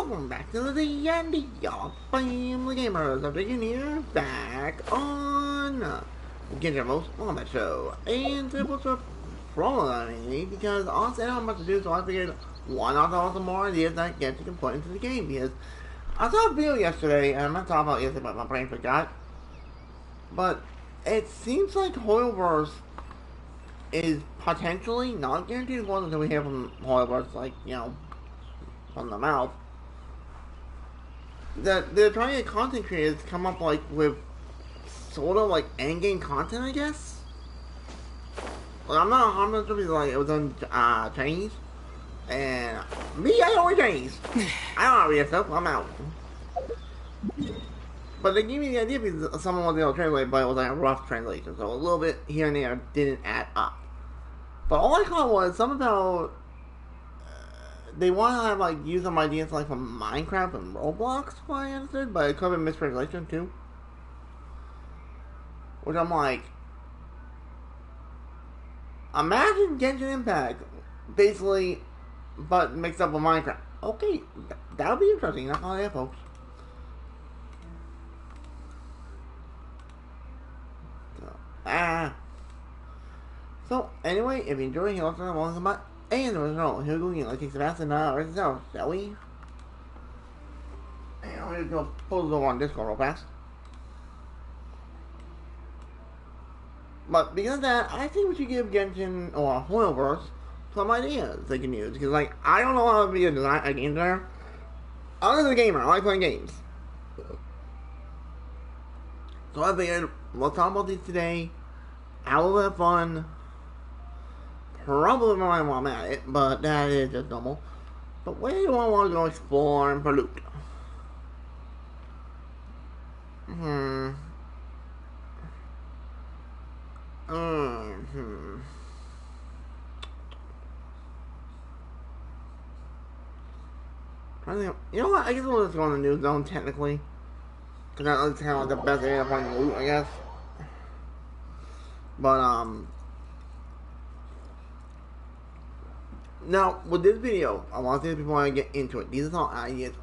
welcome back to the Yandy Y'all Family Gamers. I'm taking here back on Genshin on that show. And it was a problem on me because honestly I don't know what to do, so I figured why not throw some more ideas that Genshin can put into the game, because I saw a video yesterday, and I'm not talking about yesterday, but my brain forgot. But it seems like Hoyoverse is potentially not guaranteed one until we hear from Hoyoverse, like, you know, from the mouth, that they're trying to get content creators to come up like with sort of like endgame content, I guess. Like, I'm not sure if like it was in Chinese, and me, I don't read Chinese. I don't read stuff. I'm out. But they gave me the idea because someone was able to translate, but it was like a rough translation, so a little bit here and there didn't add up. But all I caught was something about they want to have like use some ideas like from Minecraft and Roblox, what I understood, but it could have been mistranslation too. Which I'm like, imagine Genshin Impact, basically, but mixed up with Minecraft. Okay, that would be interesting. That's all I have, folks. So anyway, if you enjoyed, you also welcome back. And there was no, here we go again. Let's take some fast and right now, shall we? And I'm just gonna post it over on Discord real fast. But because of that, I think we should give Genshin or Hoyoverse some ideas they can use. Because, like, I don't know how to be a game designer. I'm just a gamer. I like playing games. So I figured, let's talk about these today. Have a little bit of fun. Probably more while I'm at it, but that is just normal. But where do I want to go explore and pollute? I think, you know what? I guess we'll just go on the news zone technically, because that's kind of like the best area to find loot, I guess. But now, with this video, I want to say this before I get into it. These are all ideas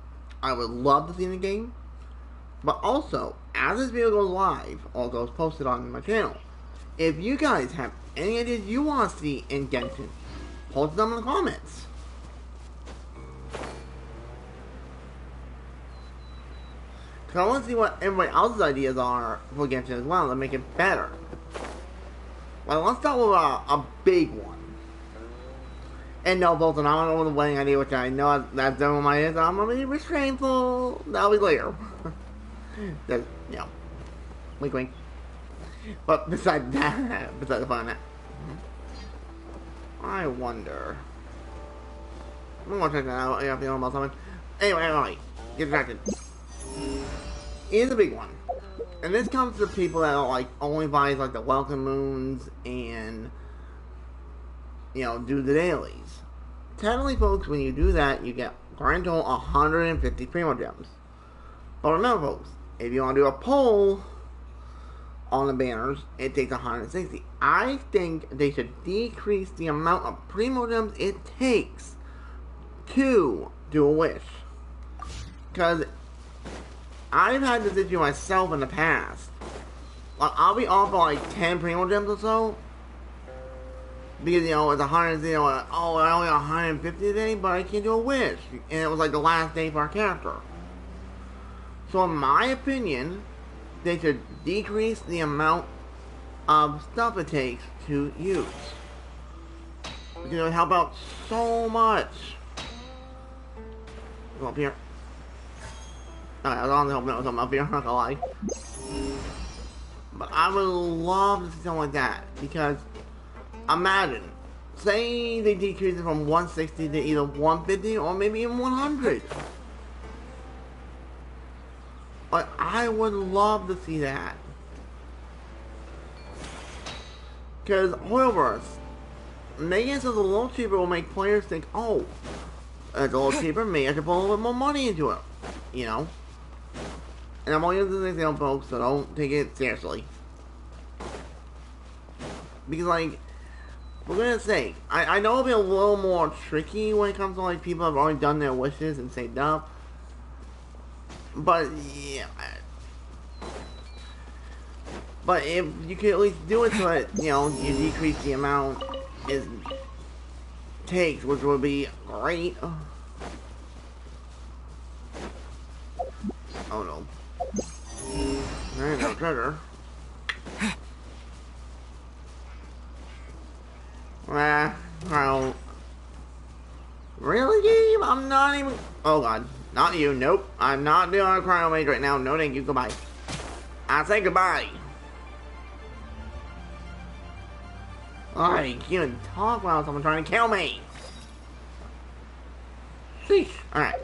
I would love to see in the game. But also, as this video goes live, or goes posted on my channel, if you guys have any ideas you want to see in Genshin, post them in the comments. Because I want to see what everybody else's ideas are for Genshin as well, to make it better. Well, let's start with a big one. And no, both, and I'm going to go with the wedding idea, which I know that's done with my ears. I'm going to be restrainful. That'll be later. Just, you know, wink, wink. But besides that, besides the fun of that, I wonder. I'm going to check that out. Yeah, feeling about something. Anyway, get distracted. Here's a big one. And this comes to people that are like only buy like the welcome moons and, you know, do the dailies. Technically, folks, when you do that, you get grand total 150 primo gems. But remember, folks, if you want to do a poll on the banners, it takes 160. I think they should decrease the amount of primo gems it takes to do a wish. Because I've had this issue myself in the past. Like, I'll be off by like 10 primo gems or so. Because, you know, it's 100, you know, oh, I only got 150 today, but I can't do a wish. And it was like the last day for our character. So in my opinion, they should decrease the amount of stuff it takes to use. Because it would help out so much. Go up here. Alright, I was on the help out something up here, I'm not gonna lie. But I would love to see something like that, because imagine, say they decrease it from 160 to either 150 or maybe even 100. But I would love to see that. Because Hoyoverse, making it so it's a little cheaper will make players think, oh, it's a little cheaper, maybe I should put a little bit more money into it. You know? And I'm only using this example, folks, so don't take it seriously. Because, like, for goodness sake, I know it'll be a little more tricky when it comes to, like, people have already done their wishes and saved up. But yeah. But if you could at least do it so that, you know, you decrease the amount it takes, which would be great. Oh no. There ain't no treasure. Well. Really, game? I'm not even. Oh god. Not you. Nope. I'm not doing a cryo mage right now. No, thank you. Goodbye. I say goodbye. Alright, you can talk while someone's trying to kill me. Sheesh. Alright.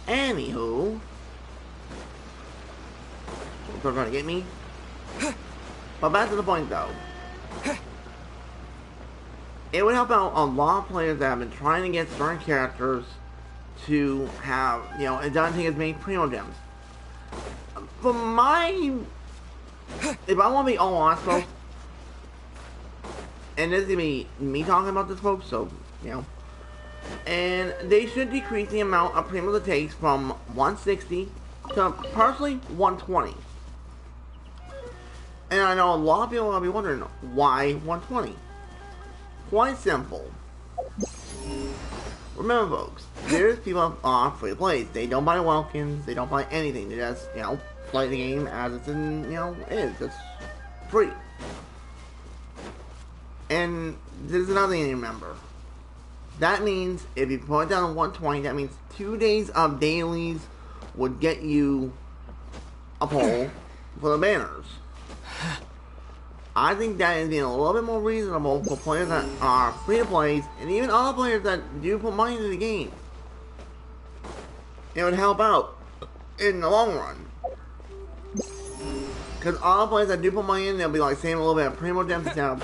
Anywho. They're gonna get me. But back to the point though. It would help out a lot of players that have been trying to get certain characters to have, you know, it doesn't take as many primo gems. For my... If I want to be all honest, folks, and this is going to be me talking about this, folks, so, you know. And they should decrease the amount of primos it takes from 160 to, personally, 120. And I know a lot of people will be wondering, why 120? Quite simple. Remember, folks, there's people on free plays. They don't buy welkins, they don't buy anything. They just, you know, play the game as it's in, you know, is. It's free. And there's another thing to remember. That means if you put it down to 120, that means 2 days of dailies would get you a poll for the banners. I think that is being a little bit more reasonable for players that are free to play, and even other players that do put money into the game. It would help out in the long run. Because other players that do put money in, they'll be like saving a little bit of primo gems instead of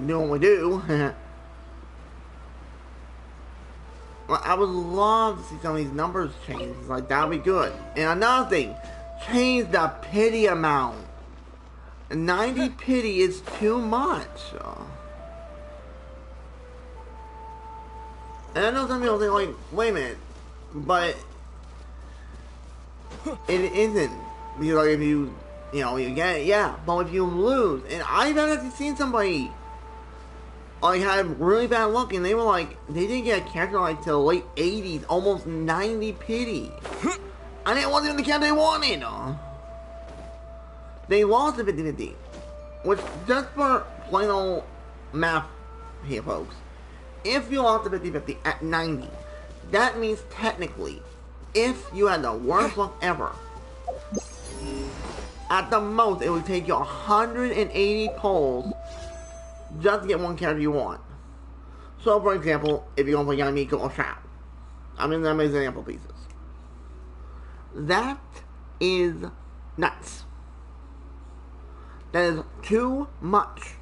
doing what we do. I would love to see some of these numbers change. Like, that would be good. And another thing, change the pity amount. 90 pity is too much. And I know some people think, like, wait a minute, but it isn't. Because, like, if you know, you get it, yeah, but if you lose, and I've actually seen somebody, like, had really bad luck, and they were like, they didn't get a character, like, to the late 80s, almost 90 pity. And it wasn't even the character they wanted. They lost the 50-50, which, just for plain old math here, folks, if you lost the 50-50 at 90, that means technically, if you had the worst luck ever, at the most, it would take you 180 pulls just to get one character you want. So, for example, if you're going to play Yamiko or Shao, I'm in them as example pieces. That is nuts. That is too much.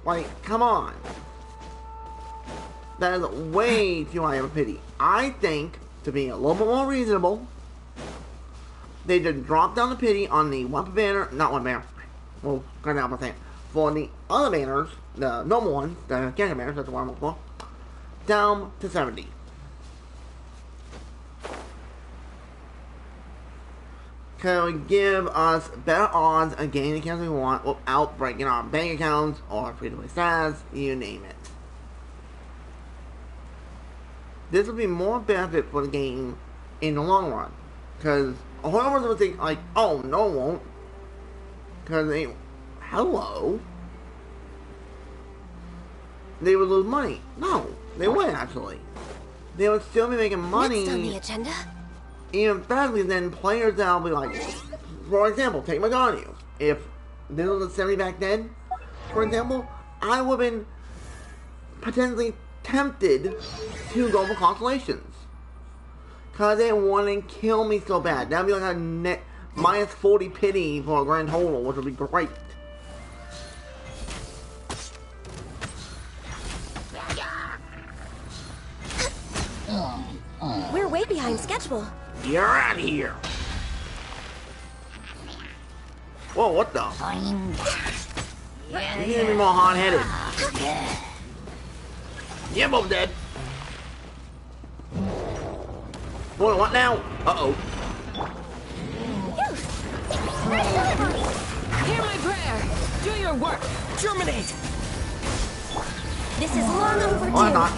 Like, come on. That is way too high of a pity. I think, to be a little bit more reasonable, they should drop down the pity on the weapon banner, not one banner, well, cut down percent, for the other banners, the normal ones, the character banners, that's what I'm looking for, down to 70. Can give us better odds of getting the accounts we want without breaking our bank accounts or free-to-play stats, you name it. This will be more benefit for the game in the long run. Because a whole lot of would think, like, oh, no, it won't. Because they, hello? They would lose money. No, they wouldn't actually. They would still be making money. Next on the agenda? Even badly, then players that'll be like, for example, take my Maganu. If this was a 70 back then, for example, I would have been potentially tempted to go for constellations. Because they want to kill me so bad. That'd be like a net minus 40 pity for a grand total, which would be great. We're way behind schedule. You're out of here. Whoa, what the? You need to be more hard-headed. Yeah, both dead. Boy, what now? Uh-oh. Hear my prayer. Do your work. Germinate. This is long overdue. Oh, I'm not.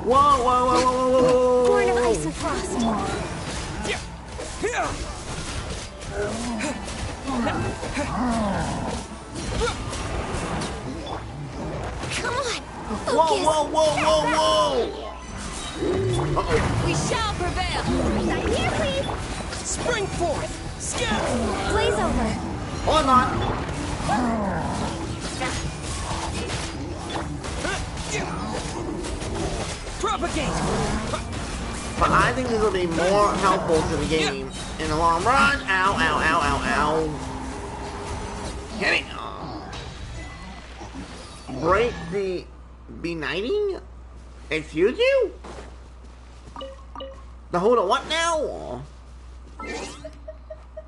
Whoa, whoa, whoa, whoa, whoa, whoa. Born of ice and frost. Come on. Whoa, Focus. whoa, whoa, whoa, whoa. Uh-oh. We shall prevail. Side here, please. Spring forth. Scatter. Blaze over. Oh, I'm not. Propagate. But I think this will be more helpful to the game in the long run. Ow, ow, ow, ow, ow. Hit it. Break the B90? Excuse you? The hold of what now?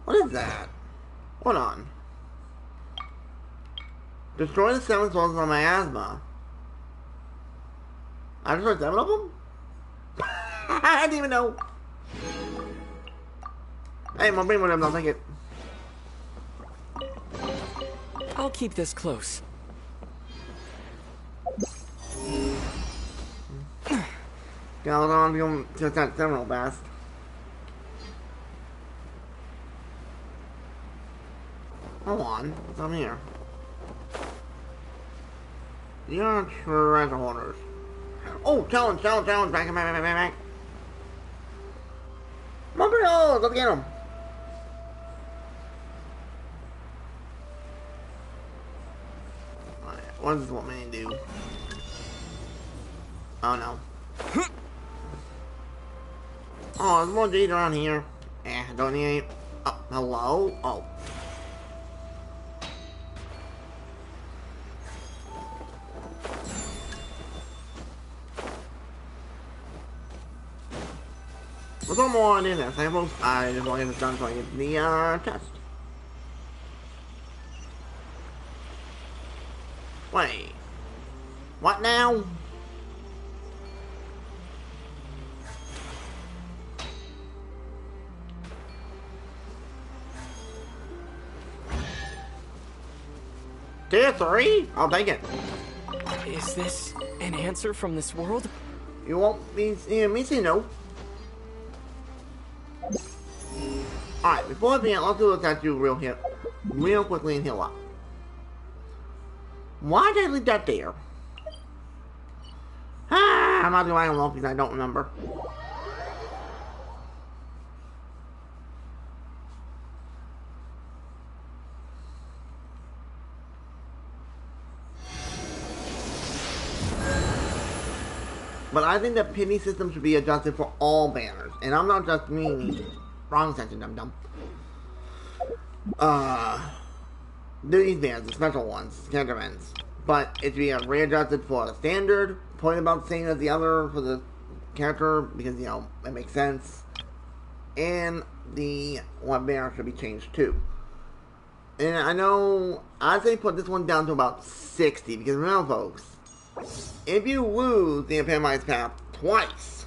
What is that? Hold on. Destroy the 7 sources of miasma. I destroyed 7 of them? I didn't even know. Hey, my brain went up, I'll take it. I'll keep this close. Yeah, I'll go on to that 7 real fast. Hold on, I'm here. You're treasure hoarders. Oh, challenge, challenge, challenge, back, back, back, back, back. Mumbrios, let's get him. Alright, what does this want me to do? Oh no. Oh, there's more G's around here. Don't need any. Oh, hello? Oh. There's one more in there, samples. I just want to get this done so I get the test. Wait. What now? Tier 3? I'll take it. Is this an answer from this world? You won't be seeing me say no. Alright, before I begin, let's do a tattoo real quickly and heal up. Why did I leave that there? I'm not doing it because I don't remember. But I think the pity system should be adjusted for all banners. And I'm not just meaning wrong section, dum-dum. These banners, the special ones, character events. But it should be readjusted for the standard, probably about the same as the other for the character, because, you know, it makes sense. And the one banner should be changed too. And I know, I'd say put this one down to about 60, because remember folks, if you lose the epitomized path twice,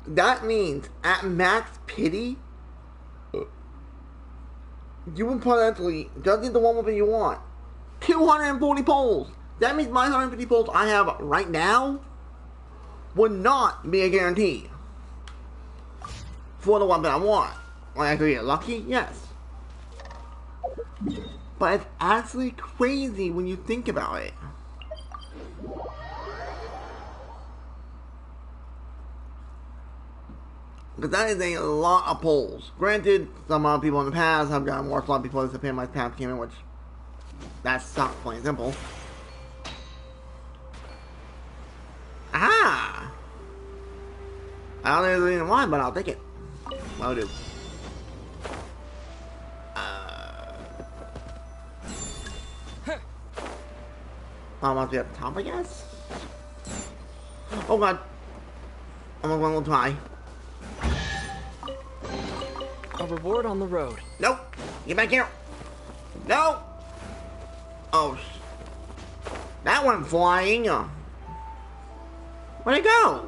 that means at max pity, you will potentially just get the one weapon you want. 240 polls. That means my 150 polls I have right now would not be a guarantee for the one that I want. Like, I could get lucky, yes. But it's actually crazy when you think about it. Because that is a lot of polls. Granted, some other people in the past have gotten more slot before this epitomized path came in, which that sucked, plain and simple. Ah! I don't know the reason why, but I'll take it. I'll do. I must be at the top, I guess? Oh god. I'm going a little high. A reward on the road. Nope. Get back here. No. Oh. That one flying. Where'd it go?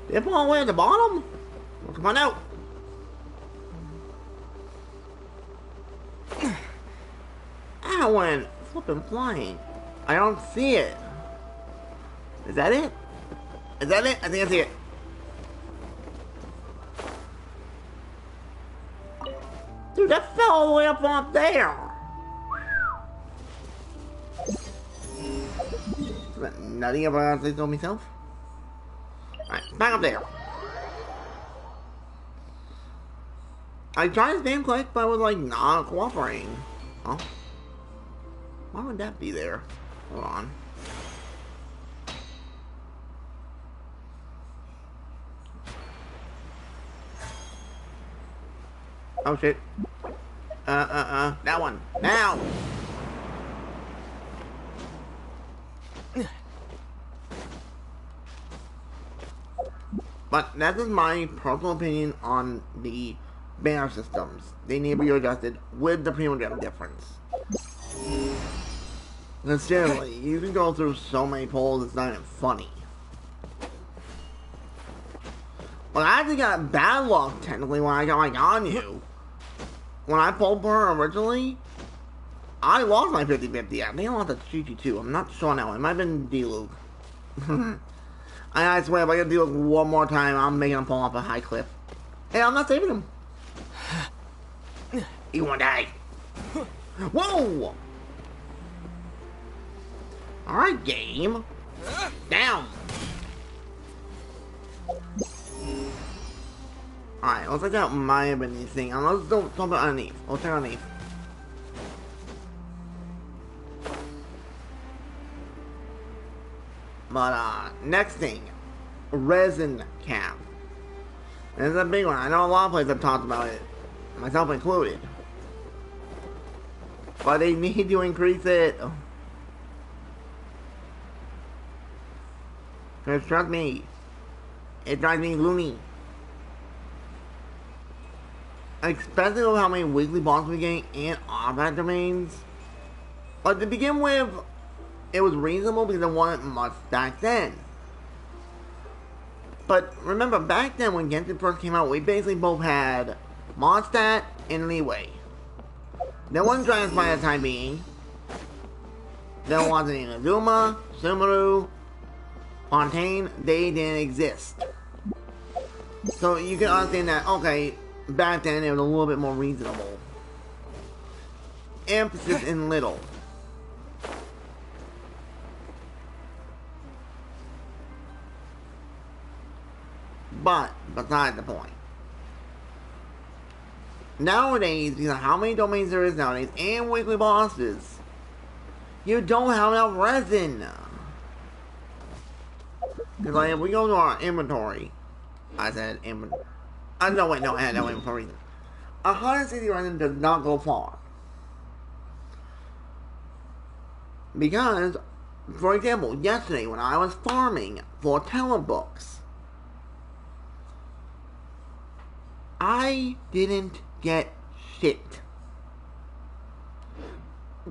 Did it fall all the way at the bottom? Well, come on out. I went flipping flying. I don't see it. Is that it? Is that it? I think I see it. Dude, that fell all the way up there. Nothing about I told myself. Alright, back up there. I tried to spam click, but it was like not cooperating. Oh. Why would that be there? Hold on. Oh shit. That one. Now! But that is my personal opinion on the banner systems. They need to be adjusted with the Primogem difference. And seriously, you can go through so many polls, it's not even funny. Well, I actually got bad luck, technically, when I got my Ganyu. When I pulled for her originally, I lost my 50-50. I think I lost a Chi-Chi-2. I'm not sure now. It might have been D-Luke. I swear, if I get D-Luke one more time, I'm making him fall off a high cliff. Hey, I'm not saving him. You wanna die. Whoa! Alright, game. Down. Alright, let's check out my ability thing. Let's don't talk about underneath. Let's check underneath. But, next thing. Resin cap. This is a big one. I know a lot of places have talked about it. Myself included. But they need to increase it. Because trust me, it drives me loony. Especially with how many weekly bosses we get and off-ad domains. Like, to begin with, it was reasonable because it wasn't much back then. But remember, back then when Genshin first came out, we basically both had Mondstadt and Leeway. There wasn't Dragonfly at the time being. There wasn't Inazuma, Sumeru, Fontaine. They didn't exist. So you can understand that, okay, back then it was a little bit more reasonable. Emphasis in little. But, beside the point. Nowadays, because of how many domains there is nowadays, and weekly bosses, you don't have enough resin. Because, like, if we go to our inventory, I said inventory. No, wait, no, I had no inventory. 160 resin does not go far. Because, for example, yesterday when I was farming for telebooks, I didn't get shit.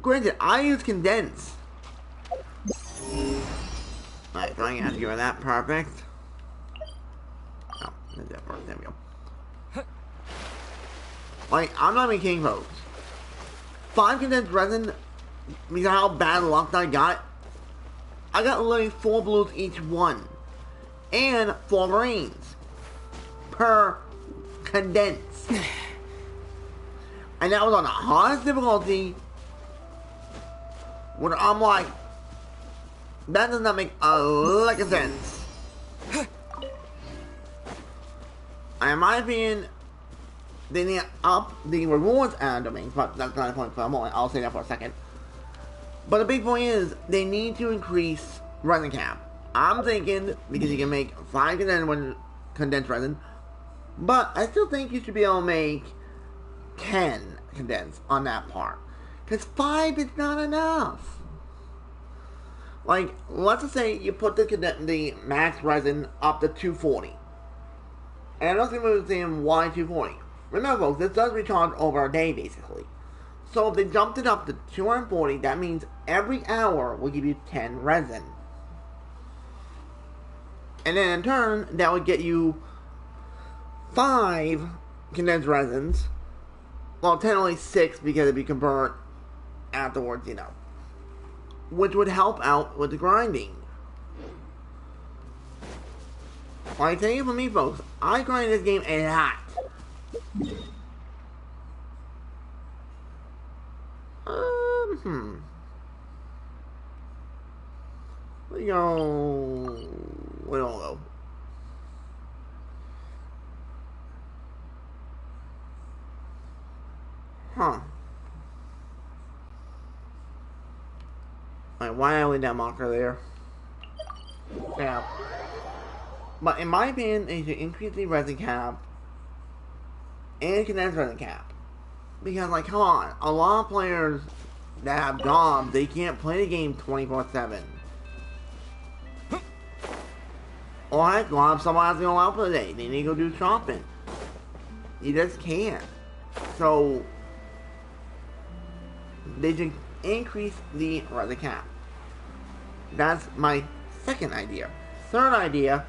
Granted, I use condense. Alright, so I have to give her that perfect. Oh, that's that first. There we go. Like, I'm not even kidding, folks. 5 condensed resin, because of how bad luck I got literally 4 blues each one. And 4 greens. Per condense. And that was on the hardest difficulty. Where I'm like, that does not make a lick of sense. And in my opinion, they need to up the rewards and domains, but that's not the point for a moment. I'll say that for a second. But the big point is, they need to increase resin cap. I'm thinking, because you can make 5 condensed resin, but I still think you should be able to make 10 condensed on that part. Because 5 is not enough. Like, let's just say you put the max resin up to 240. And I'm not going to say why 240. Remember folks, this does recharge over a day basically. So if they jumped it up to 240, that means every hour will give you 10 resin. And then in turn, that would get you 5 condensed resins. Well, technically 6 because it'd be convert afterwards, you know. Which would help out with the grinding. Like, take it from me, folks. I grind this game a lot. We go. We don't go. Huh. Like, why are we that marker there? Yeah. But in my opinion, they should increase the resin cap and condensed resin cap. Because, like, come on, a lot of players that have jobs, they can't play the game 24/7. Or heck, a lot of someone has to go out for the day. They need to go do shopping. You just can't. So, they should increase the resin cap. That's my second idea. Third idea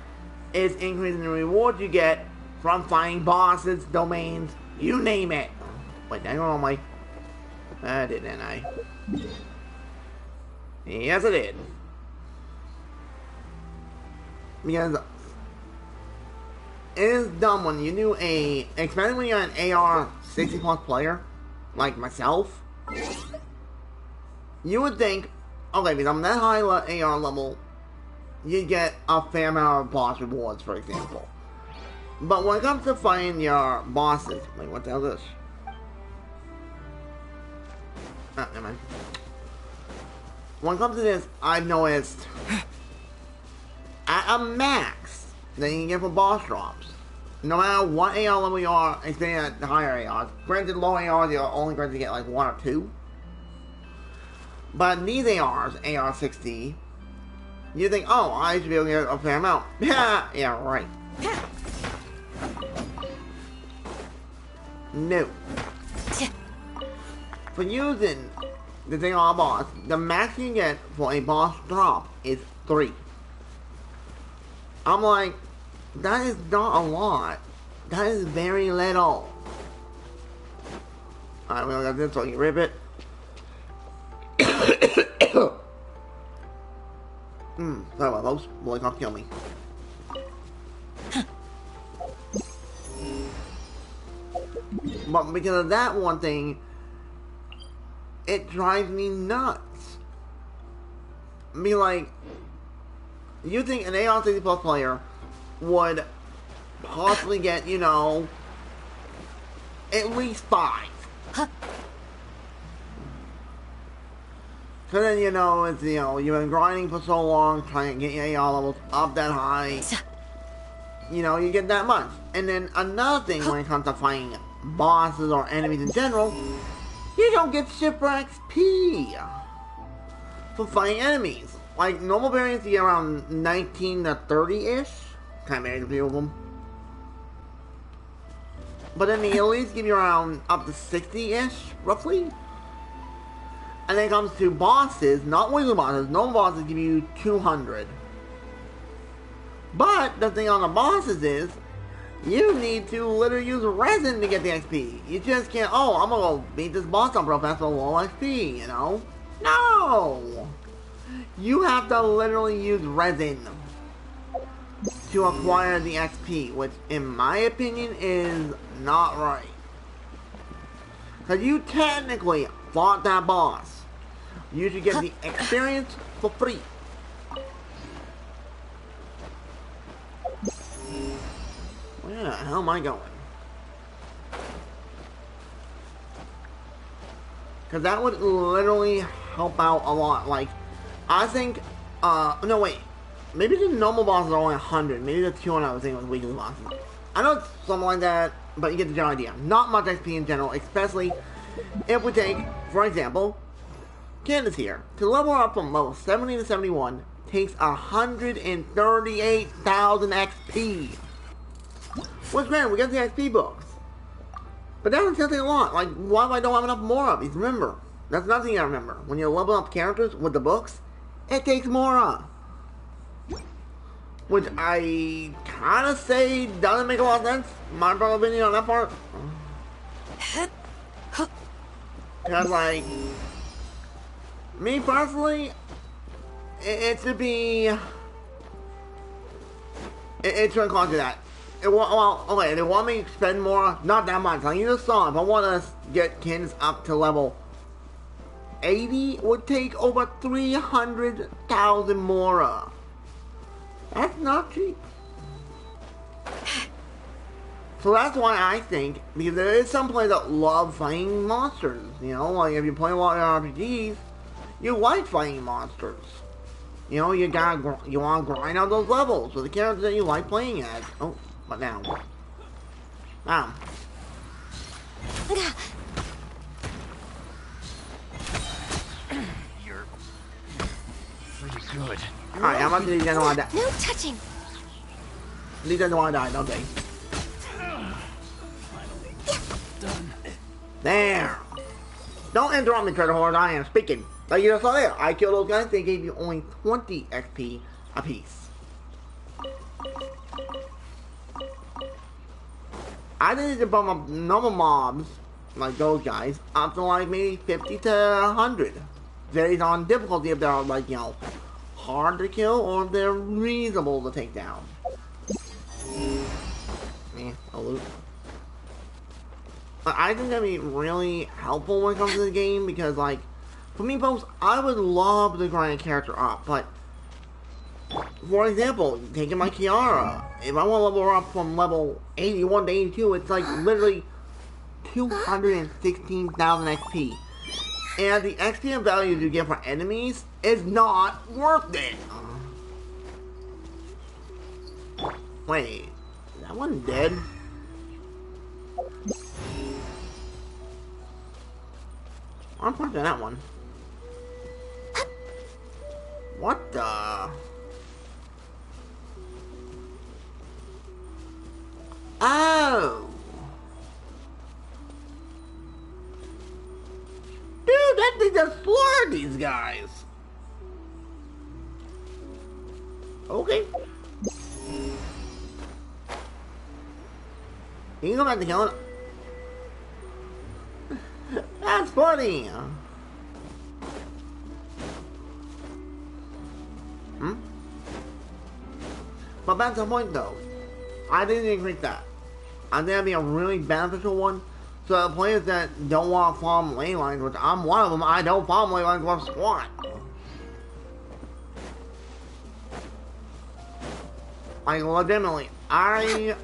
is increasing the rewards you get from finding bosses, domains, you name it. Wait, I don't know my... I did, didn't I? Yes, I did. Because it is dumb when you do especially when you're an AR 60 plus player, like myself, you would think, okay, because I'm that high AR level, you get a fair amount of boss rewards, for example. But when it comes to fighting your bosses, wait, what the hell is this? Oh, never mind. When it comes to this, I've noticed at a max that you can get for boss drops, no matter what AR level you are, especially at the higher ARs. Granted, low ARs, you're only going to get like 1 or 2. But these ARs, AR 60, you think, oh, I should be able to get a fair amount. Yeah, right. No. For using the thing on a boss, the max you can get for a boss drop is 3. I'm like, that is not a lot. That is very little. Alright, we only got this, so you can rip it. Sorry about those. Boy, can't kill me. But because of that one thing, it drives me nuts. Be like, you think an AR 60 plus player would possibly get, you know, at least 5. So then, you know, it's, you know, you've been grinding for so long, trying to get your AR levels up that high. You know, you get that much. And then another thing when it comes to fighting bosses or enemies in general, you don't get shit for XP for fighting enemies. Like, normal variants you get around 19 to 30-ish. Kind of married a few of them. But then they at least give you around up to 60-ish, roughly. And then it comes to bosses, not weekly bosses, normal bosses give you 200. But the thing on the bosses is, you need to literally use resin to get the XP. You just can't, oh, I'm gonna go beat this boss up real fast for low XP, you know? No! You have to literally use resin to acquire the XP, which in my opinion is not right. Because you technically fought that boss. You should get the experience for free. Where the hell am I going? Because that would literally help out a lot. Like, I think, no wait. Maybe the normal bosses are only 100. Maybe the 200 I was thinking was weekly bosses. I know it's something like that, but you get the general idea. Not much XP in general, especially if we take, for example, Candace here. To level up from level 70 to 71 takes 138,000 XP. What's granted, we got the XP books. But that doesn't take a lot. Like, why do I don't have enough more of these? Remember, that's another thing I remember. When you level up characters with the books, it takes more. which I kind of say doesn't make a lot of sense. My personal opinion on that part. Because, like, me personally, it should be. It shouldn't cost you that. Well, okay, they want me to spend more, not that much. Like you just saw, if I want to get kids up to level 80, it would take over 300,000 more. That's not cheap. So that's why I think, because there is some players that love fighting monsters. You know, like if you play a lot of RPGs, you like fighting monsters. You know, you want to grind out those levels with the characters that you like playing as. Oh, but now. Now. You're pretty good. Alright, how much do these guys want to die? No touching. These guys want to die, don't they? Done. There! Don't interrupt me, Treasure Horse, I am speaking. Like you just saw there, I killed those guys, they gave you only 20 XP apiece. I didn't even bump up normal mobs, like those guys, up to like maybe 50 to 100. Varies on difficulty if they're like, you know, hard to kill or if they're reasonable to take down. A loot. But I think that'd be really helpful when it comes to the game because, like, for me, folks, I would love to grind a character up, but for example, taking my Kiara, if I want to level her up from level 81 to 82, it's like literally 216,000 XP. And the XP and value you get for enemies is not worth it. Wait, is that one dead? I'm punching that one. What the? Oh! Dude, that thing just slaughtered these guys! Okay. You can go back to killing. That's funny! But back to the point though, I didn't increase that. I think that'd be a really beneficial one. So the players that don't want to farm ley lines, which I'm one of them, I don't farm ley lines worth squat. Like legitimately, the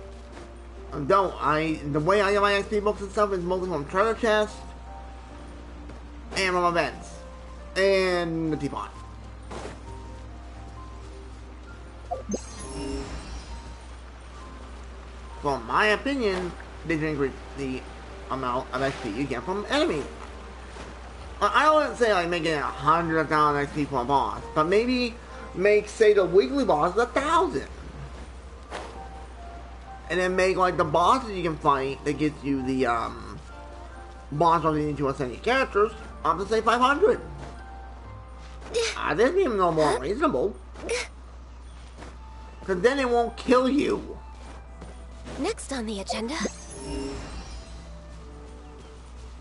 way I get my XP books and stuff is mostly from treasure chests and from events and the teapot. So in my opinion, they should increase the amount of XP you get from enemies. I wouldn't say like making 100,000 XP for a boss, but maybe make, say, the weekly boss 1,000. And then make like the bosses you can fight that gets you the boss runs into ascending characters up to say 500. This seems no more reasonable. Cause then it won't kill you. Next on the agenda.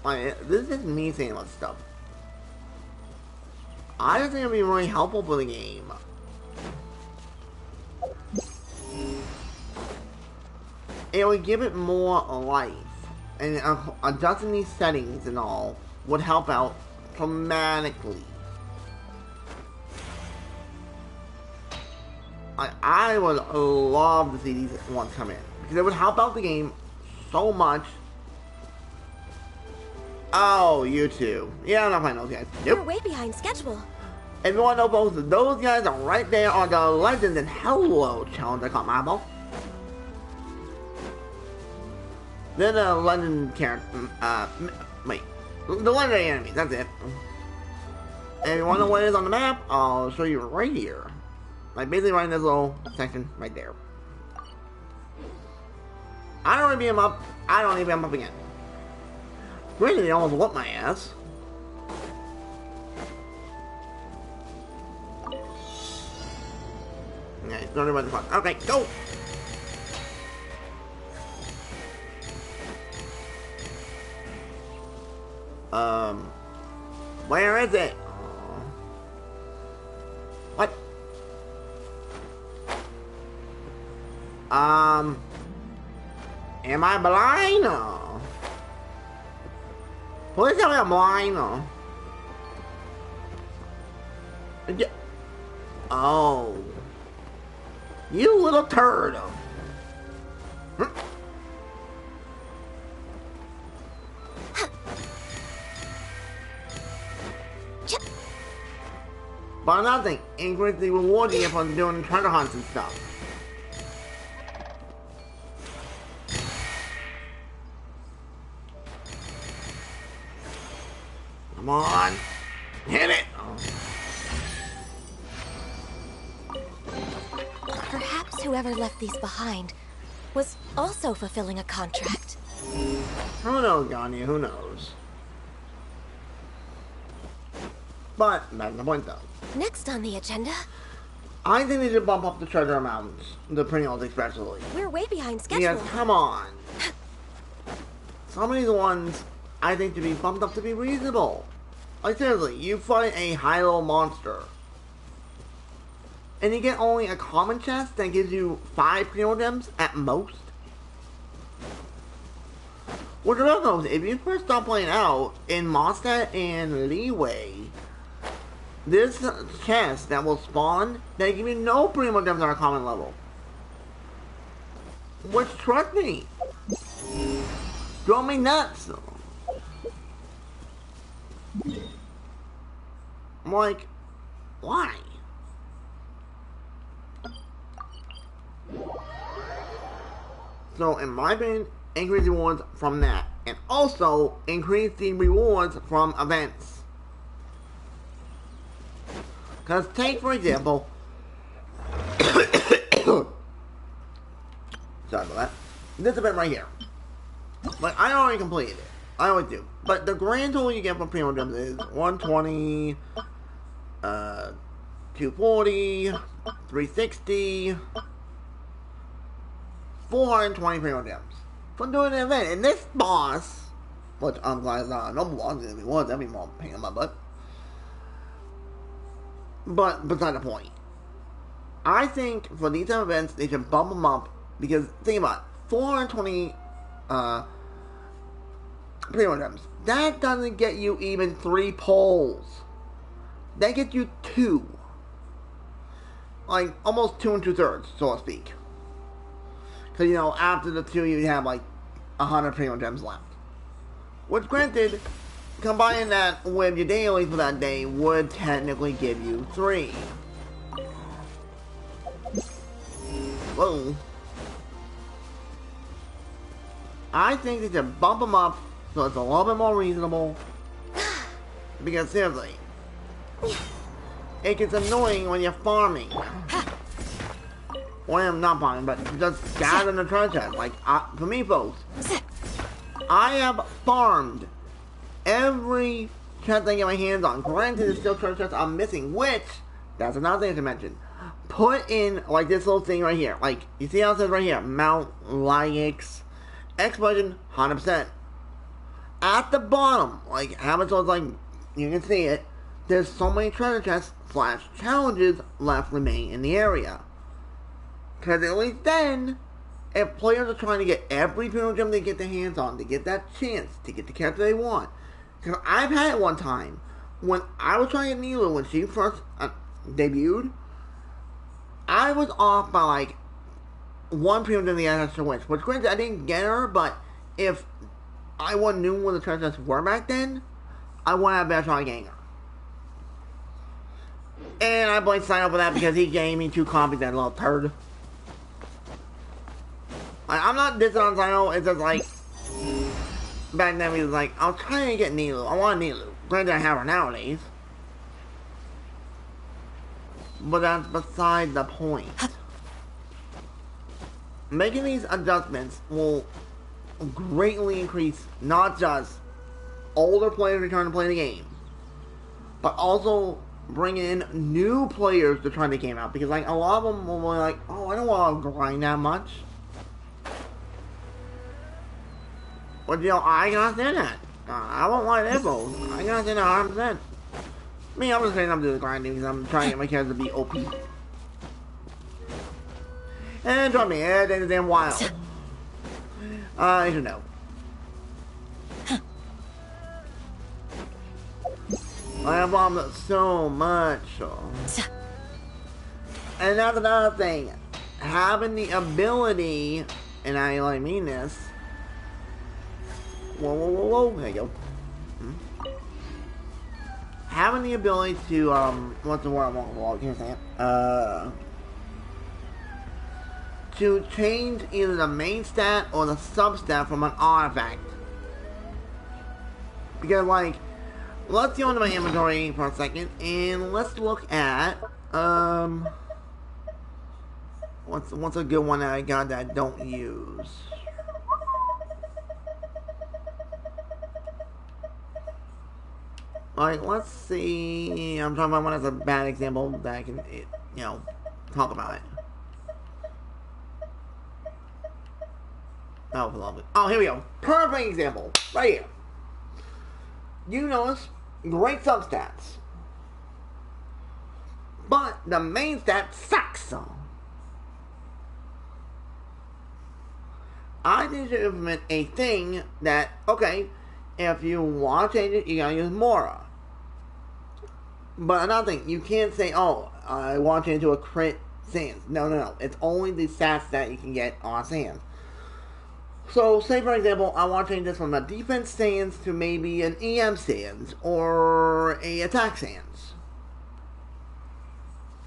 Like, this is me saying about stuff. I just think it'd be really helpful for the game. It would give it more life, and adjusting these settings and all would help out dramatically. I would love to see these ones come in, because it would help out the game so much. Oh, you two. Yeah, I'm not playing those guys. Nope. We're way behind schedule. If you want to know both, those guys are right there on the Legends and Hello challenge I caught my eyeball. Then the Legend character, wait, the legendary enemies, that's it. And you want to know what it is on the map? I'll show you right here. Like basically right in this little section right there. I don't want to beat him up. I don't need to beat him up again. Granted, they almost whooped my ass. Okay, don't about the fun. Okay, go! Where is it? What? Am I blind? Please tell me I'm blind. Oh. You little turd. But nothing. Increase the reward you get for doing treasure hunts and stuff. Come on. Hit it. Perhaps whoever left these behind was also fulfilling a contract. Who knows, Ganya? Who knows? But that's the point, though. Next on the agenda, I think they should bump up the treasure amounts, the Pringles especially. we're way behind schedule. Because, come on. Some of these ones, I think, to be bumped up to be reasonable. Like, seriously, you fight a high-level monster, and you get only a common chest that gives you 5 Pringle gems at most. Which knows, if you first start playing out in Mondstadt and Leeway, this chest that will spawn, they give you no Pringle gems on a common level. Which, trust me, drove me nuts. I'm like, why? So, in my opinion, increase the rewards from that. And also, increase the rewards from events. Because, take for example... Sorry about that. This event right here. Like, I already completed it. I always do. But the grand total you get from Primo Gems is 120, 240, 360, 420 Primo Gems. For doing an event. And this boss, which I'm glad is not a noble boss, if it was, that'd be more pain in my butt. But beside the point. I think for these type of events, they should bump them up. Because, think about it, 420, Primo Gems. That doesn't get you even 3 polls. That gets you 2. Like, almost 2 2/3, so to speak. Because, you know, after the 2, you have, like, 100 Primo Gems left. Which, granted, combining that with your dailies for that day would technically give you 3. Whoa. I think they should bump them up so it's a little bit more reasonable. Because seriously, it gets annoying when you're farming. Well, I'm not farming, but just gathering the treasure chest. Like, for me, folks, I have farmed every chest I get my hands on. Granted, there's still treasure chests I'm missing, which, that's another thing to mention. Put in, like, this little thing right here. Like, you see how it says right here, Mount Lyx, Explosion, 100%. At the bottom, like, how much was, like, you can see it, there's so many treasure chests / challenges left remaining in the area. Because at least then, if players are trying to get every Pringle gem they get their hands on, to get that chance, to get the character they want. Because I've had it one time, when I was trying to get Nilu when she first debuted, I was off by, like, 1 Pringle gem the extra wins. Which, granted, I didn't get her, but if I wouldn't knew what the treasure chests were back then, I wouldn't have been able to try to gain her. And I blame Sign up for that because he gave me 2 copies, that little turd. I'm not dissing on Sign, it's just like, back then he was like, I was trying to get Nilu, I want Nilu. Granted, I have her nowadays. But that's beside the point. Making these adjustments will greatly increase not just older players return to play the game, but also bring in new players to try the game out, because like a lot of them will be like, oh, I don't want to grind that much. But you know, I gotta say that. I won't lie to both. I gotta say that 100%. Me, I'm just saying I'm doing the grinding because I'm trying to get my character to be OP. And trust me, it ain't damn wild. I should know. I have bombed so much. And that's another thing. Having the ability, and I really mean this. Whoa, whoa, whoa, whoa. There you go. Having the ability to, what's the word I want? Well, I can't say it. To change either the main stat or the sub stat from an artifact. Because, like, let's go into my inventory for a second, and let's look at, what's a good one that I got that I don't use? Alright, let's see. I'm talking about one as a bad example that I can, you know, talk about it. Oh, lovely. Oh, here we go. Perfect example. Right here. You notice, great substats. But the main stat sucks. I need to implement a thing that, okay, if you want to change it, you gotta use Mora. But another thing, you can't say, oh, I want to change it to a crit Sans. No, no, no. It's only the stats that you can get on Sans. So, say for example, I want to change this from a defense Sans to maybe an EM Sans, or a attack Sans,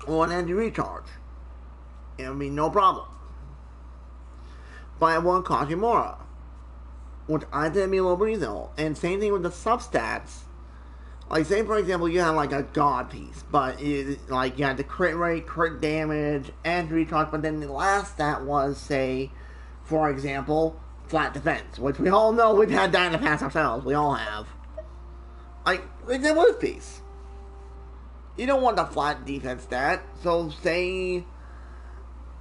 or an energy recharge. It would be no problem. But it won't cost you Mora, which I think would be a little reasonable. And same thing with the substats. Like, say for example, you have like a god piece, but like you had the crit rate, crit damage, and recharge, but then the last stat was, say, for example, flat defense, which we all know we've had that in the past ourselves. We all have. Like, for example, this piece. You don't want the flat defense stat, so say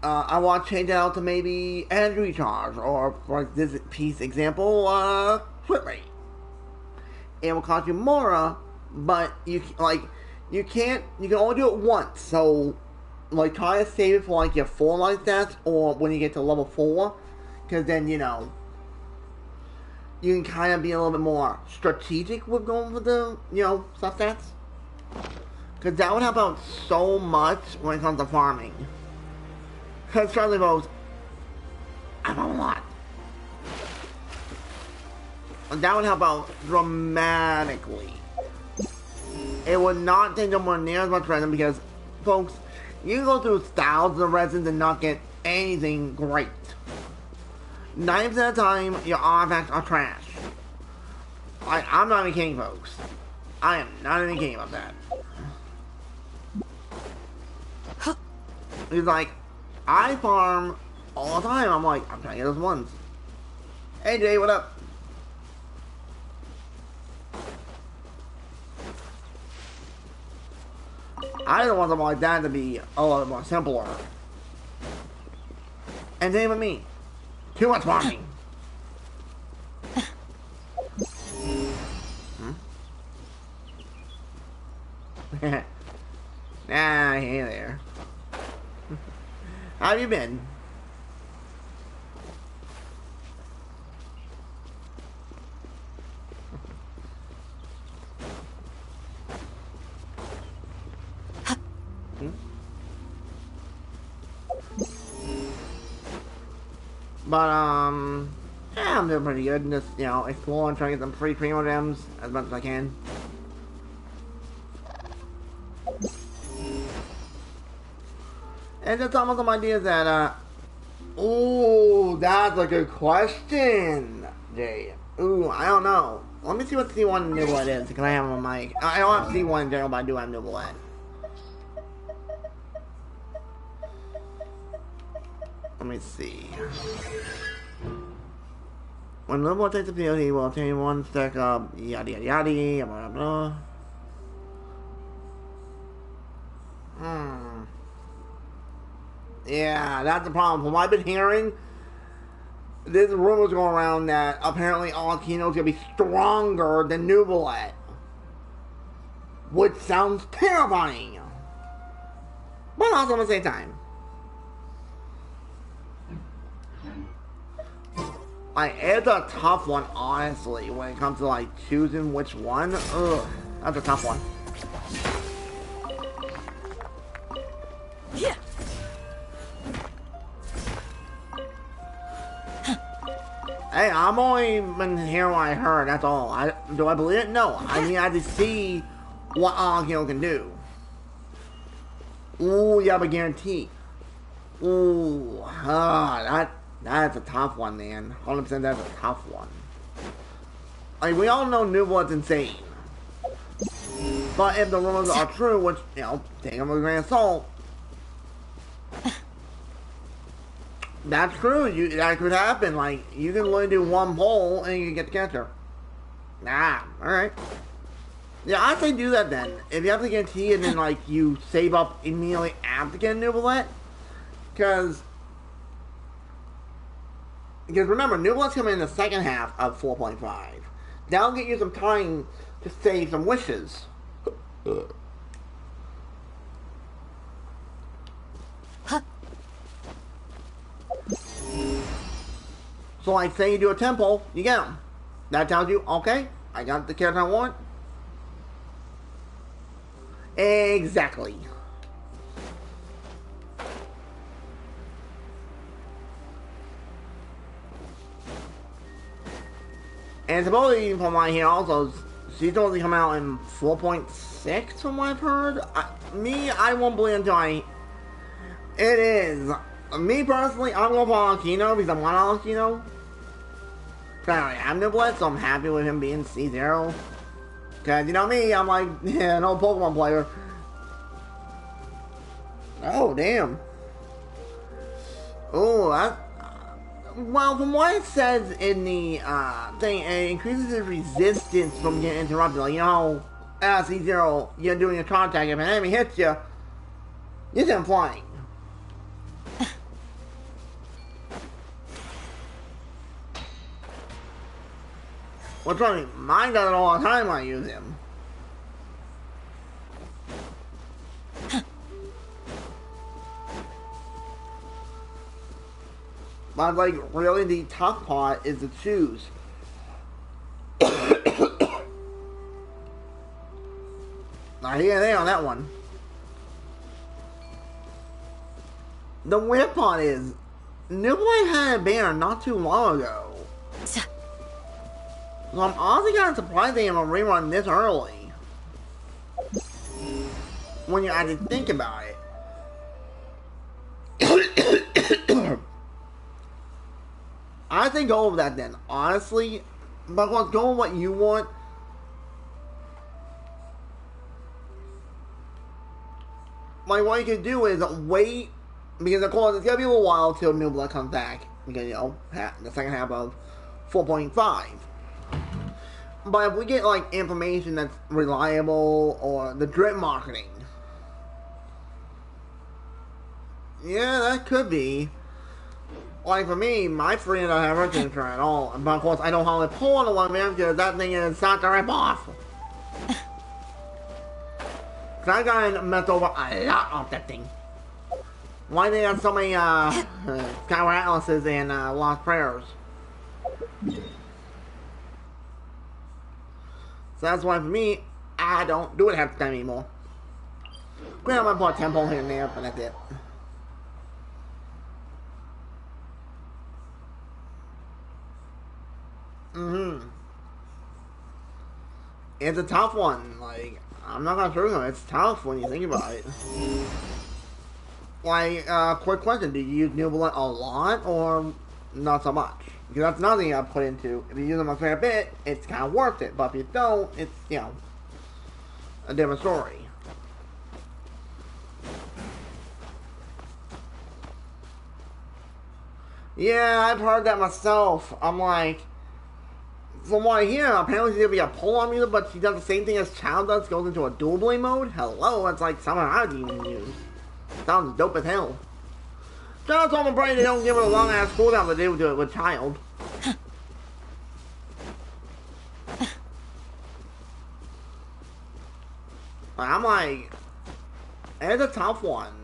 I want to change it out to maybe energy recharge, or for this piece example, crit rate. It will cost you Mora, but you can only do it once. So, like, try to save it for like your 4 life stats, or when you get to level 4, because then you know you can kind of be a little bit more strategic with going with the sub stats. Because that would help out so much when it comes to farming. Because Charlie Rose, I'm a lot. And that would help out dramatically. It would not take them near as much resin because, folks, you can go through thousands of resins and not get anything great. 90% of the time, your artifacts are trash. I'm not even kidding, folks. I am not even kidding about that. It's like, I farm all the time. I'm like, I'm trying to get those ones. Hey Jay, what up? I don't want something like that to be a lot more simpler. And same with me. Too much farming. Nah, hey there. How have you been? But, yeah, I'm doing pretty good. Just, exploring, trying to get some free primo gems as much as I can. And just almost some ideas that, ooh, that's a good question, Jay. Ooh, I don't know. Let me see what C1 Niblet is, because I have on my... I don't have C1 in general, but I do have Niblet. Let me see. When Niblet takes the field, he will obtain 1 stack of yada yada yada, blah blah blah. Yeah, that's the problem. From what I've been hearing, there's rumors going around that apparently Alkino's gonna be stronger than Nubilet. Which sounds terrifying. But also at the same time. Like, it's a tough one, honestly, when it comes to, like, choosing which one. Ugh, that's a tough one. Yeah. Hey, I'm only been hearing what I heard, that's all. Do I believe it? No. I mean, I have to see what Akio can do. Ooh, you have a guarantee. Ooh, that's a tough one, man. 100% that's a tough one. Like, we all know Nubilet's insane. But if the rumors are true, which, you know, take them with a grain of salt. That's true. That could happen. Like, you can literally do one pull and you can get the catcher. Alright. Yeah, I'd say do that then. If you have the guarantee and then, like, you save up immediately after getting Nubilet. Because remember, Nubilet's coming in the second half of 4.5. That'll get you some time to save some wishes. Huh. So, like, say you do a temple, you get them. That tells you, okay, I got the character I want. Exactly. And supposedly, from what I hear also, she's supposed to come out in 4.6 from what I've heard. I won't believe until it is. Me personally, I'm going for Alkino because I want Alkino. Because I already have Nubilet, so I'm happy with him being C0. Because, you know me, I'm like, yeah, an old Pokemon player. Oh, damn. Oh, that... Well, from what it says in the thing, it increases the resistance from getting interrupted. Like, you know how C0, you're doing a contact, if an enemy hits you, you're still flying. What's funny, mine does it all the time when I use him. But, like, really the tough part is to choose. Not here and there on that one. The weird part is, Nubilet had a banner not too long ago. So I'm honestly kind of surprised they even rerun this early. When you actually think about it. I think go with that then, honestly. But let's go with what you want. Like, what you could do is wait, because of course it's gonna be a little while till Nubilet comes back. Because, you know, the second half of 4.5. But if we get, like, information that's reliable, or the drip marketing. Yeah, that could be. Like, for me, my friend don't have retention at all. But, of course, I don't hardly pull on the one man because that thing is not to rip off. That guy messed over a lot of that thing. Why they have so many, Skyward Atlases and, Lost Prayers? So that's why, for me, I don't do it half the time anymore. Granted, I might put a temple here and there, but that's it. It's a tough one. Like, I'm not gonna sugarcoat it. It's tough when you think about it. Like, quick question: do you use Nubilet a lot or not so much? Because that's another thing I put into. If you use them a fair bit, it's kind of worth it. But if you don't, it's, you know, a different story. Yeah, I've heard that myself. I'm like, from what I hear, apparently she's gonna be a pull-on user, but she does the same thing as Child does, goes into a dual blade mode. Hello, that's like something I'd even use. Sounds dope as hell. Just on the brain, they don't give it a long ass cooldown to do it with child. I'm like, it's a tough one.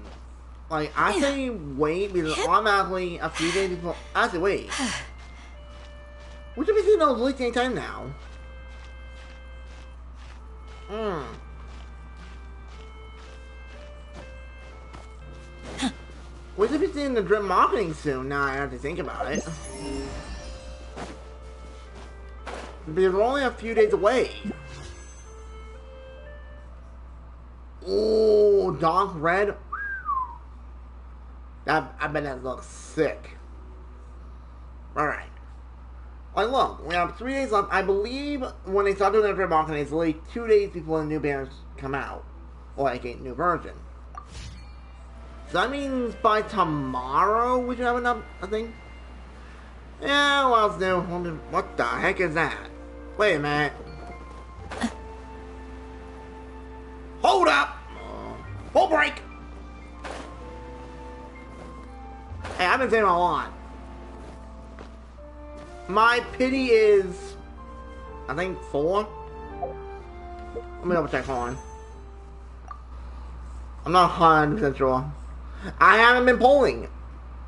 Like, I say wait because automatically a few days before. I say wait. We should be seeing those leaks anytime now. We should be seeing the drip marketing soon. Now I have to think about it. Because we're only a few days away. Ooh, dark red. I bet that looks sick. Alright. Like, look, we have 3 days left. I believe when they start doing their drip marketing, it's like 2 days before the new banners come out. Or like a new version. So that means by tomorrow we should have enough, I think. Yeah, what else new? What the heck is that? Wait a minute. Hold up! Full break! Hey, I've been saying a lot. My pity is, I think 4. Let me double check, hold on. I'm not 100% sure. I haven't been polling.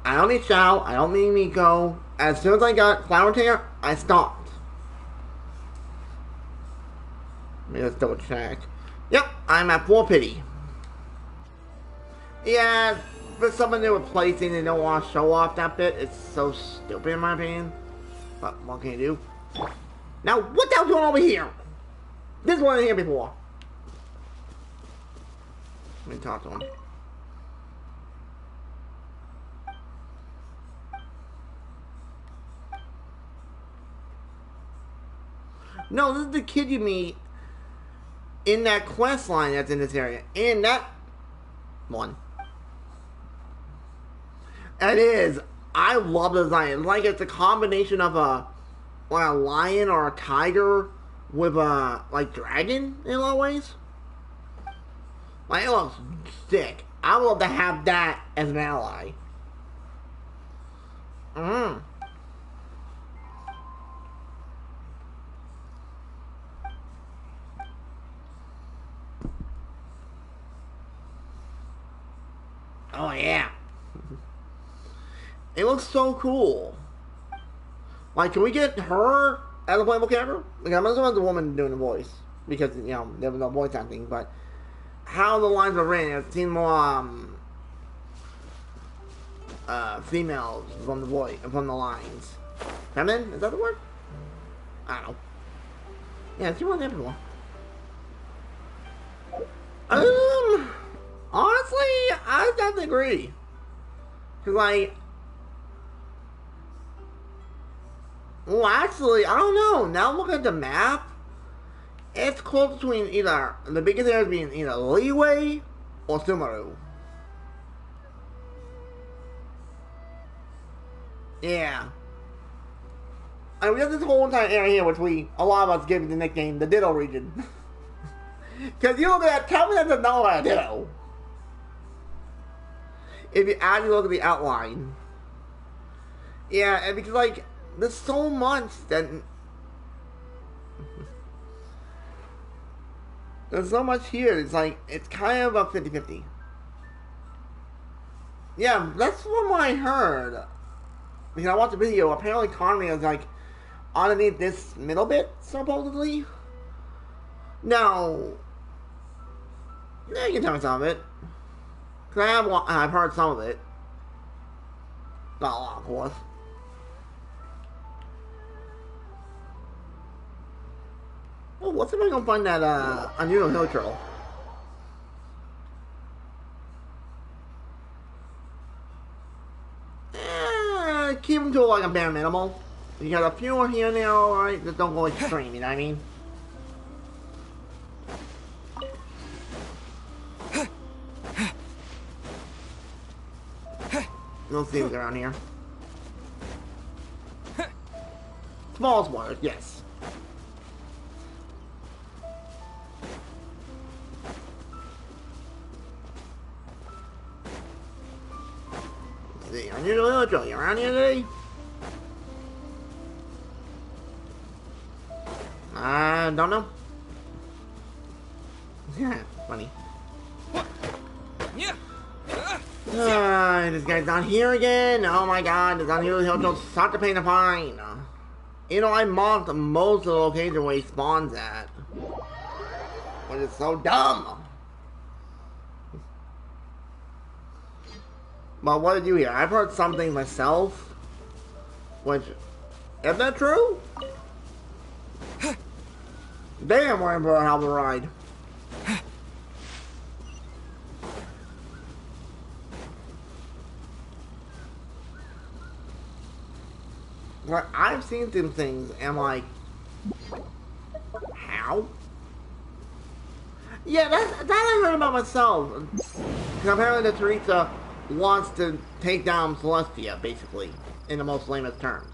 I don't need Shao, I don't need Miko. As soon as I got Flower Tear, I stopped. Let me just double check. Yep, I'm at 4 pity. Yeah, for someone new replacing, they don't want to show off that bit. It's so stupid in my opinion. But what can you do? Now, what the hell's going on over here? This wasn't here before. Let me talk to him. No, this is the kid you meet in that quest line that's in this area. In that one. It is. I love the design. It's like it's a combination of a lion or a tiger with a like dragon in a lot of ways. Like, it looks sick. I would love to have that as an ally. Oh yeah. It looks so cool. Like, can we get her as a playable character? Like, I'm assuming it's a woman doing the voice. Because, you know, there was no voice acting, but how the lines are written, it seems more, females from the voice, from the lines. Feminine? Is that the word? I don't know. Yeah, she wasn't everyone. Honestly, I have to agree. Cause like, well, actually, I don't know. Now looking at the map, it's close between either the biggest areas being either Leeway or Sumeru. Yeah. And we have this whole entire area here, which a lot of us give the nickname the Ditto region. Because you look at that, tell me that doesn't know about a Ditto. If you actually look at the outline. Yeah, and because, like, there's so much that... There's so much here, it's like, it's kind of a 50-50. Yeah, that's from what I heard. Because I watched the video, apparently Connery is, like, underneath this middle bit, supposedly. Now... Yeah, you can tell me some of it. Because I've heard some of it. Not a lot, of course. Oh, what's if I can find that, unusual hill turtle? Keep them to, like, a bare minimal. You got a few here and there, alright? Just don't go extreme, you know what I mean? No things around here. Small waters, yes. see. Unusual Illustrator, you around here today? I don't know. Yeah, funny. Yeah. This guy's not here again. Oh my god, this unusual Illustrator such a pain to find. You know, I mocked most of the locations where he spawns at. But it's so dumb. But what did you hear? I've heard something myself. Which, is that true? Damn, we're in for a hell of a ride. Like, I've seen some things, and I'm like, how? Yeah, that I heard about myself. Because apparently the Teresa wants to take down Celestia, basically, in the most lamest terms.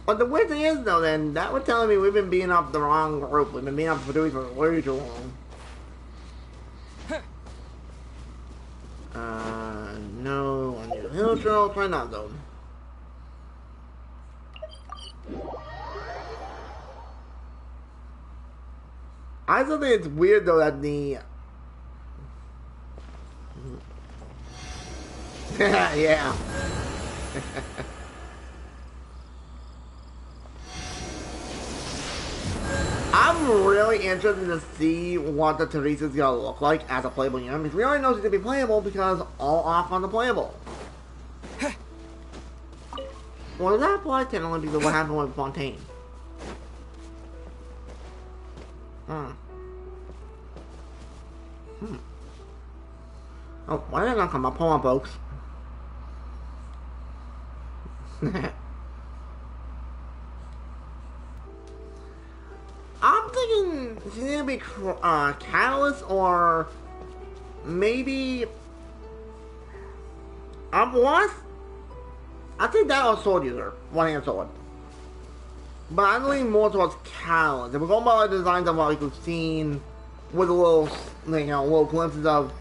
But the weird thing is, though, then, that would tell me we've been beating up the wrong group. We've been beating up the Teresa for way too long. No, I need a hill trail, try not though. I still think it's weird though that the yeah. I'm really interested to see what the Teresa's gonna look like as a playable unit, because we already know she's gonna be playable because all off on the playable. Well, does that apply technically because of what happened with Fontaine? Oh, why did that not come up? Hold on, folks. I'm thinking she's gonna be Catalyst or maybe I think that was Sword User, one-hand sword. But I'm leaning more towards Catalyst. If we're going by the designs of what we've seen with a little, you know, little glimpses of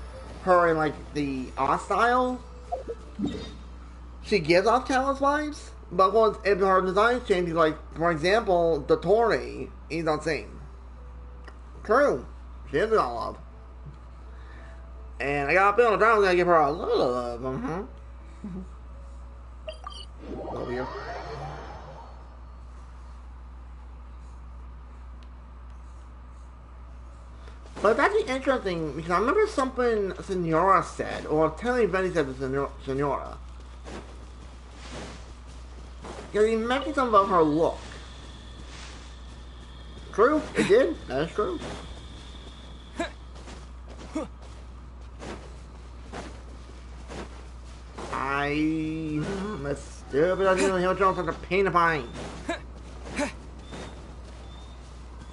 her in like the art style, she gives off Catalyst vibes. But once if her design changes, like for example, the Tori, he's not same. True, she is got love, and I got a feeling the Drown's gonna give her a little love. Over here. But it's actually interesting because I remember something Senora said, or Telly Benny said to Senora. Because he mentioned something about her look. True, it did. That is true. I'm a stupid idea. He'll jump such a pain to find.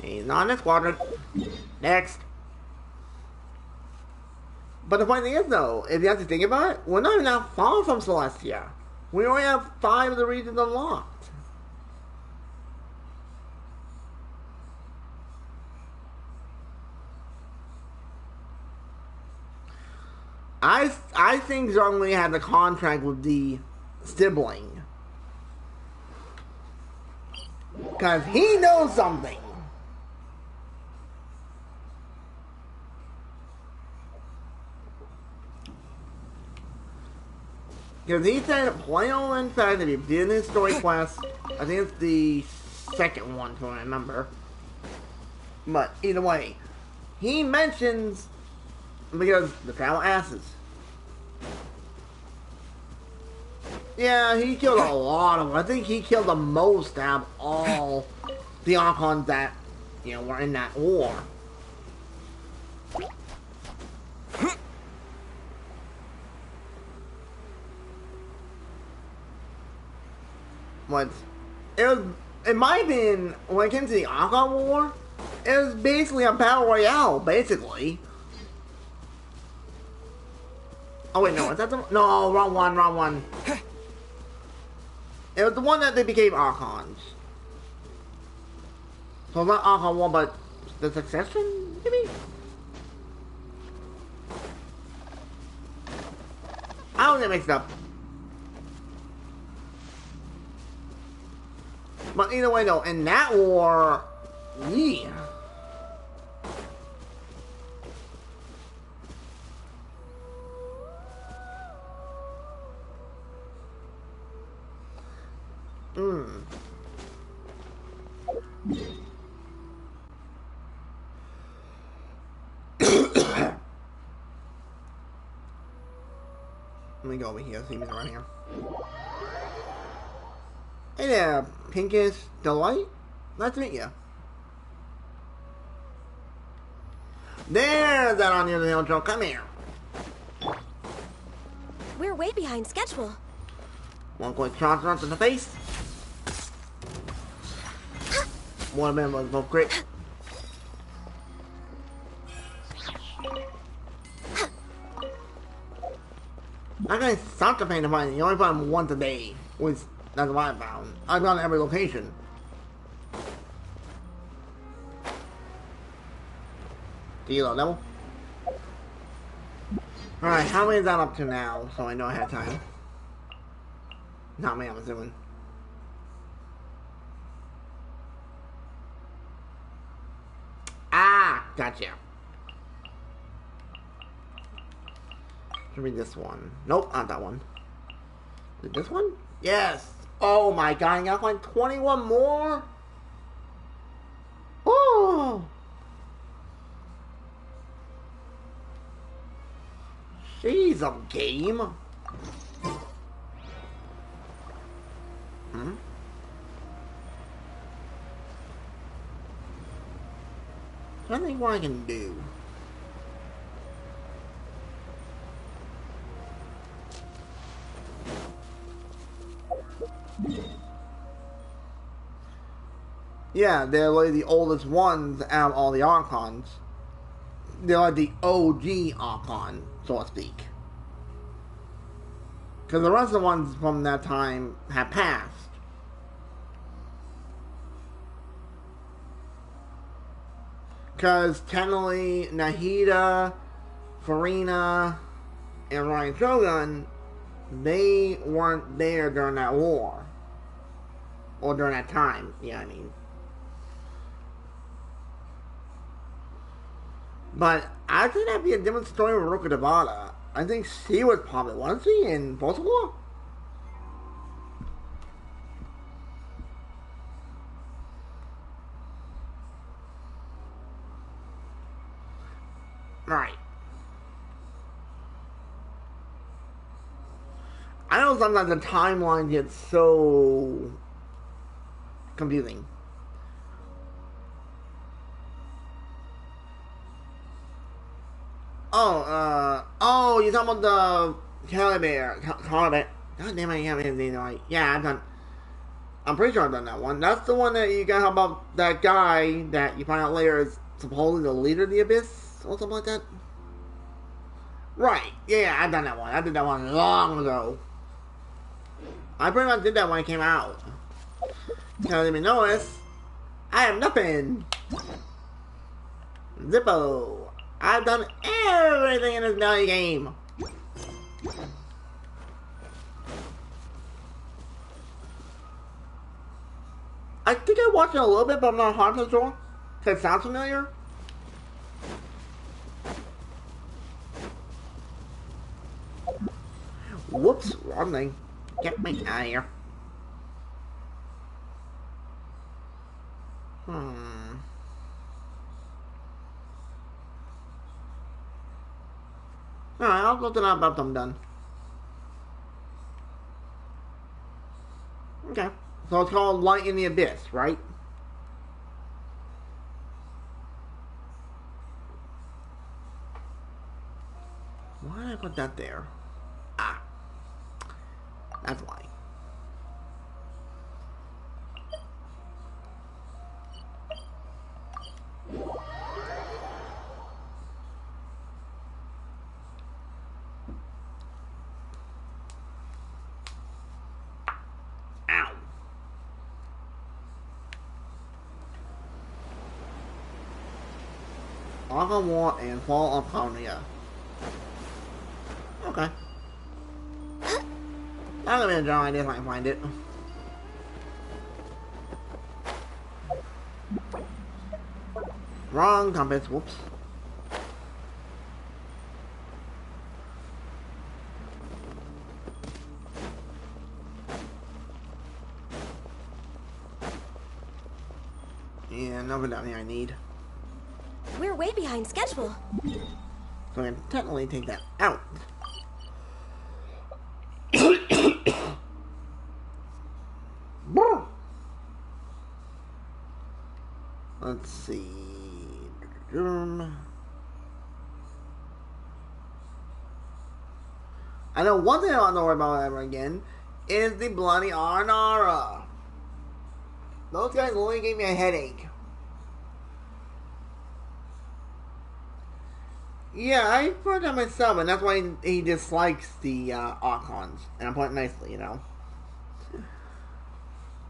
He's not in the squadron. Next. But the funny thing is, though, if you have to think about it, we're not even that far from Celestia. We only have 5 of the regions unlocked. I think Zhongli had the contract with the sibling. Because he knows something. Because he said, plain old in fact, if you did his story quest, I think it's the second one, if I remember. But either way, he mentions, because the travel asses. Yeah, he killed a lot of them. I think he killed the most out of all the Archons that, you know, were in that war. What? It was, in my opinion, when it came to the Archon War, it was basically a battle royale, basically. Oh wait, no, is that the... No, wrong one. It was the one that they became Archons. So not Archon 1, but the succession, maybe? get mixed up. But either way, though, in that war, yeah. Let me go over here, see if he's around here. Hey there, Pinkish Delight. Nice to meet you. There's that on the intro. Come here. We're way behind schedule. One quick shot right to the face. One man was both crit. I got such a pain to find. You only find them once a day. Which, that's what I found. I found every location. Deal level. Alright, how many is that up to now? So I know I had time. Not me, I'm assuming. Ah, gotcha. Should be this one. Nope, not that one. Is it this one? Yes. Oh my god, I got like 21 more. Oh. Jeez, a game. I don't think what I can do. Yeah, they're like the oldest ones out of all the Archons. They're like the OG Archon, so to speak. Because the rest of the ones from that time have passed. Because technically, Nahida, Farina, and Ryan Shogun, they weren't there during that war. Or during that time, yeah, I mean. But I think that'd be a different story with Ruka Devada. I think she was probably, wasn't she, in Post-War? Right. I know sometimes the timeline gets so confusing. Oh, you're talking about the Caliber. God damn it, yeah, I've done. I'm pretty sure I've done that one. That's the one that you got about that guy that you find out later is supposedly the leader of the Abyss or something like that. Right, yeah, I've done that one. I did that one long ago. I pretty much did that when it came out. Because if you notice, I have nothing. Zippo. I've done everything in this value game. I think I watched it a little bit, but I'm not 100% sure. It sounds familiar. Whoops, wrong thing. Get me out of here. Alright, I'll look it up after I'm done. Okay. So it's called Light in the Abyss, right? Why did I put that there? Ah. That's why. Arca War and Fall of Paunia. Okay. That'll be a general idea if I can find it. Wrong compass, whoops. Yeah, nothing down here I need. We're way behind schedule. So I can technically take that out. Let's see. I know one thing I don't have to worry about ever again is the bloody Arnara. Those guys only gave me a headache. Yeah, I heard that myself, and that's why he dislikes the Archons. And I put it nicely, you know.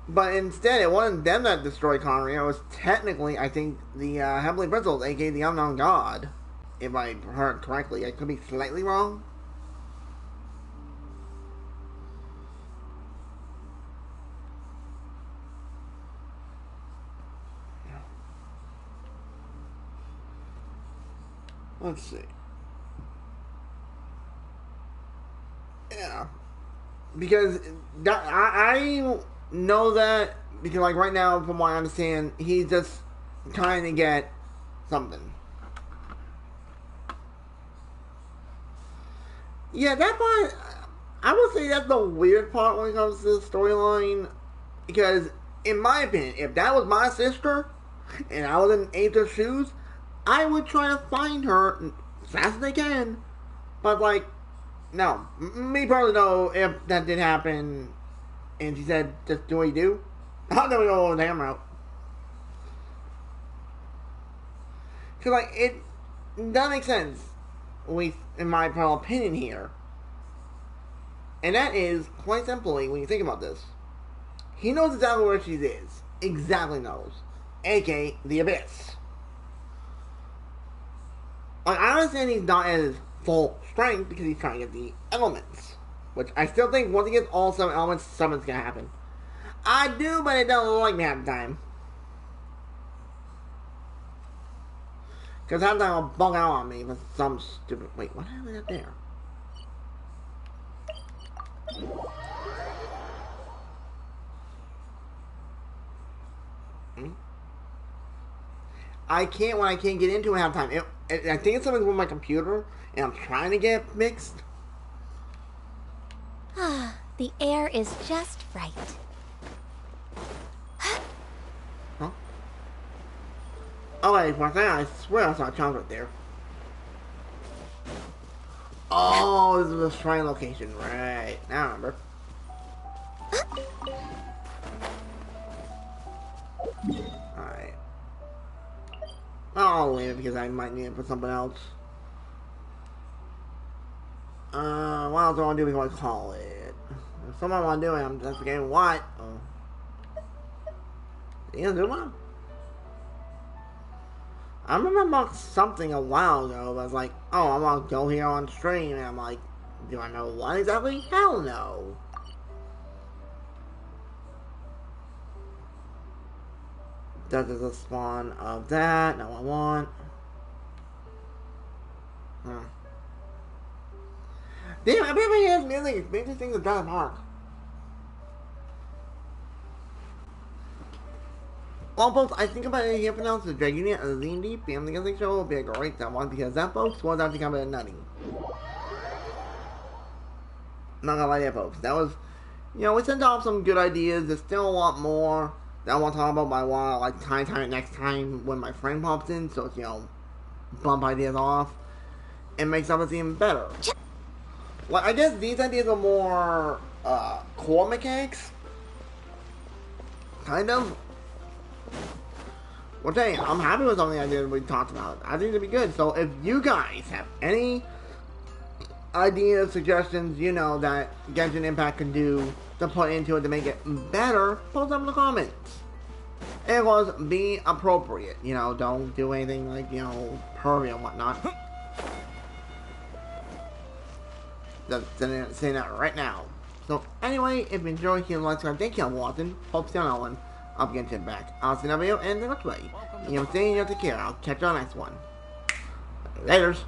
But instead, it wasn't them that destroyed Connery. It was technically, I think, the Heavenly Principles, aka the Unknown God. If I heard correctly. I could be slightly wrong. Let's see. Yeah. Because I know that, because like right now, from what I understand, he's just trying to get something. Yeah, that part, I would say that's the weird part when it comes to the storyline. Because, in my opinion, if that was my sister, and I was in Aether's shoes, I would try to find her as fast as I can. But, like, no. Me personally, though, if that did happen, and she said, just do what you do, I'll never go over the hammer out. Because, like, it doesn't make sense, at least in my personal opinion here. And that is, quite simply, when you think about this, he knows exactly where she is. Exactly knows. A.K.A. the Abyss. Like, I understand he's not at his full strength because he's trying to get the elements. Which I still think once he gets all 7 elements, something's gonna happen. I do, but it doesn't look like me half the time. Because half the time will bug out on me for some stupid... Wait, what happened up there? I can't when I can't get into it half the time. I think it's something with my computer, and I'm trying to get mixed. Ah, the air is just right. Huh? Oh wait, for a second, I swear I saw a chocolate there. Oh, this is a shrine location, right? Now I remember. Alright. I'll leave it because I might need it for something else. What else do I want to do before I call it? If someone want to do it, I'm just forgetting what. You gonna do one? I remember about something a while ago, but I was like, oh, I'm gonna go here on stream, and I'm like, do I know what exactly? Hell no. That is a spawn of that. No, I want. Damn, everybody has music. It makes me think of John Park. Well, folks, I think about it here for now. So, Dragunian and the D&D Family Guessing Show will be a great one because that, folks, was actually kind of nutty. Not gonna lie to you, folks. That was, you know, we sent off some good ideas. There's still a lot more that I want to talk about, but I want to, like, time it next time when my friend pops in, so it's, you know, bump ideas off and make something even better. Like, I guess these ideas are more, core mechanics. Kind of. Well, dang, I'm happy with some of the ideas we talked about. I think it'd be good. So, if you guys have any ideas, suggestions, you know, that Genshin Impact can do to put into it to make it better, post them in the comments. And of course, be appropriate. You know, don't do anything like, you know, pervy and whatnot. Just saying that right now. So anyway, if you enjoyed, hit like, subscribe. Thank you for watching. Hope to see you on that one. I'll be getting back. I'll see you in the video and the next way. You know what I'm saying? You have to take care. I'll catch you on the next one. Laters.